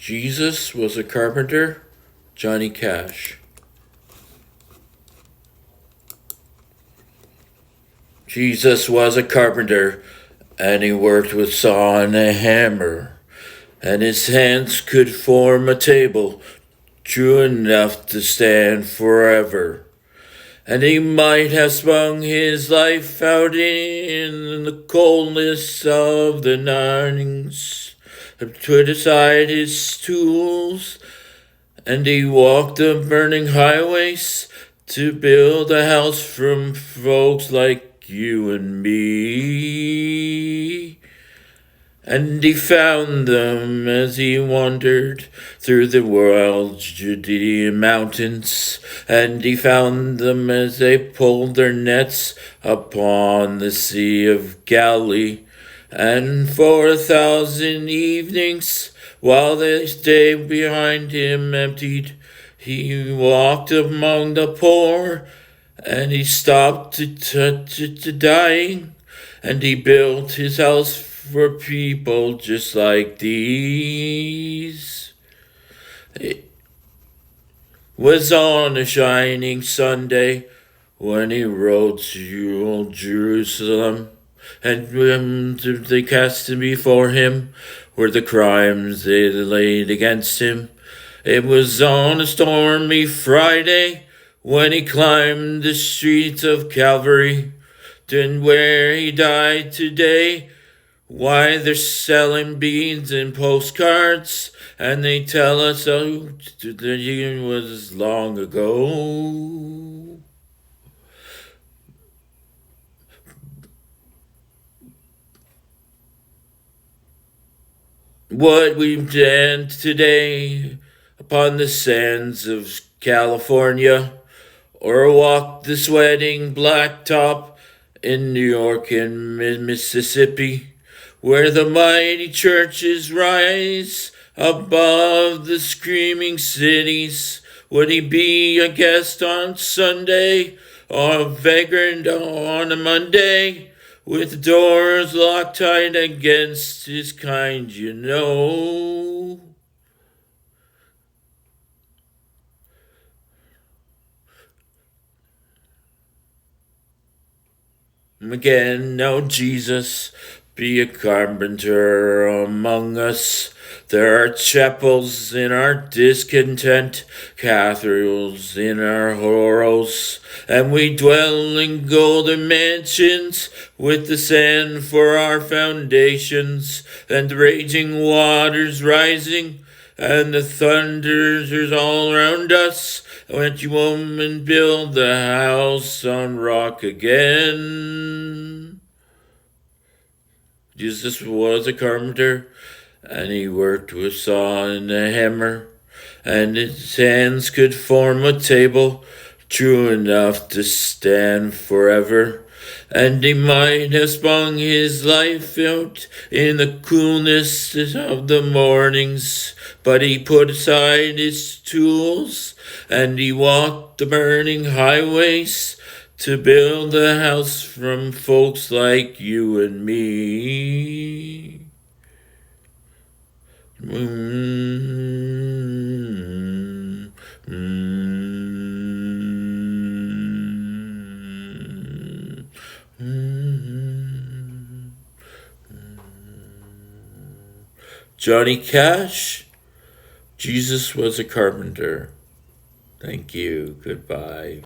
Jesus was a carpenter, Johnny Cash. Jesus was a carpenter, and he worked with saw and a hammer, and his hands could form a table true enough to stand forever. And he might have spung his life out in the coldness of the nights, put aside his tools, and he walked the burning highways to build a house from folks like you and me. And he found them as he wandered through the world's Judean mountains, and he found them as they pulled their nets upon the Sea of Galilee. And for 1,000 evenings, while this day behind him emptied, he walked among the poor, and he stopped to dying, and he built his house for people just like these. It was on a shining Sunday when he rode to old Jerusalem, and they cast him before him were the crimes they laid against him. It was on a stormy Friday when he climbed the streets of Calvary, and where he died today. Why, they're selling beads and postcards, and they tell us that it was long ago. What we've done today upon the sands of California, or walked the sweating blacktop in New York and Mississippi, where the mighty churches rise above the screaming cities. Would he be a guest on Sunday, or a vagrant on a Monday, with doors locked tight against his kind, you know? Again, now Jesus, be a carpenter among us. There are chapels in our discontent, cathedrals in our horrors, and we dwell in golden mansions with the sand for our foundations, and the raging waters rising, and the thunders all around us. Let you woman build the house on rock again. Jesus was a carpenter, and he worked with saw and a hammer, and his hands could form a table true enough to stand forever. And he might have spun his life out in the coolness of the mornings, but he put aside his tools, and he walked the burning highways to build a house from folks like you and me. Johnny Cash, Jesus was a carpenter. Thank you. Goodbye.